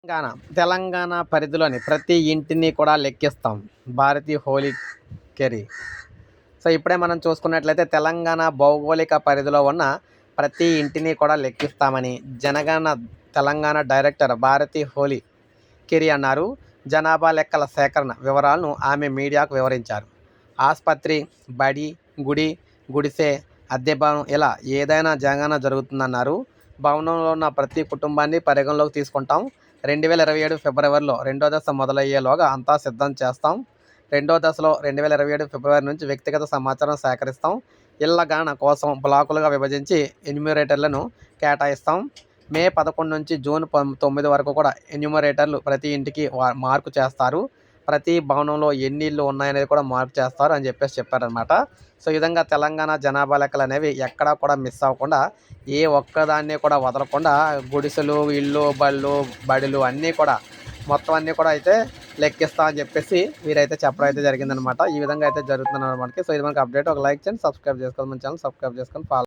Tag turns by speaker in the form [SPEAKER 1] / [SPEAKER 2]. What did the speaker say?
[SPEAKER 1] తెలంగాణ తెలంగాణ పరిధిలోని ప్రతి ఇంటిని కూడా లెక్కిస్తాం. భారతి హోలీ కెరీ. సో, ఇప్పుడే మనం చూసుకున్నట్లయితే తెలంగాణ భౌగోళిక పరిధిలో ఉన్న ప్రతి ఇంటిని కూడా లెక్కిస్తామని తెలంగాణ డైరెక్టర్ భారతి హోలీ కెరీ అన్నారు. జనాభా లెక్కల సేకరణ వివరాలను ఆమె మీడియాకు వివరించారు. ఆస్పత్రి, బడి, గుడి, గుడిసె, అద్దె భవనం ఇలా ఏదైనా జరుగుతుందన్నారు. భవనంలో ఉన్న ప్రతి కుటుంబాన్ని పరిగణలోకి తీసుకుంటాం. 2027 ఫిబ్రవరిలో రెండో దశ మొదలయ్యేలోగా అంతా సిద్ధం చేస్తాం. రెండో దశలో 2027 ఫిబ్రవరి నుంచి వ్యక్తిగత సమాచారం సేకరిస్తాం. ఇళ్ల గణన కోసం బ్లాకులుగా విభజించి ఎన్యూమరేటర్లను కేటాయిస్తాం. మే 11 నుంచి జూన్ 9 వరకు కూడా ఎన్యూమరేటర్లు ప్రతి ఇంటికి మార్కు చేస్తారు. ప్రతి భవనంలో ఎన్ని ఇళ్ళు ఉన్నాయనేది కూడా మార్క్ చేస్తారు అని చెప్పారనమాట. సో, ఈ విధంగా తెలంగాణ జనాభా లెక్కలు అనేవి ఎక్కడా కూడా మిస్ అవ్వకుండా, ఏ ఒక్కదాన్ని కూడా వదలకుండా గుడిసెలు, ఇళ్ళు, బడులు అన్నీ కూడా మొత్తం అన్నీ కూడా అయితే లెక్కిస్తా అని చెప్పేసి వీరైతే చెప్పడం అయితే జరిగిందనమాట. ఈ విధంగా అయితే జరుగుతుందన్నమాట. సో, ఇది మనకి అప్డేట్. ఒక లైక్ చేయండి, సబ్స్క్రైబ్ చేసుకోండి. మన ఛానల్ సబ్స్క్రైబ్ చేసుకొని ఫాలో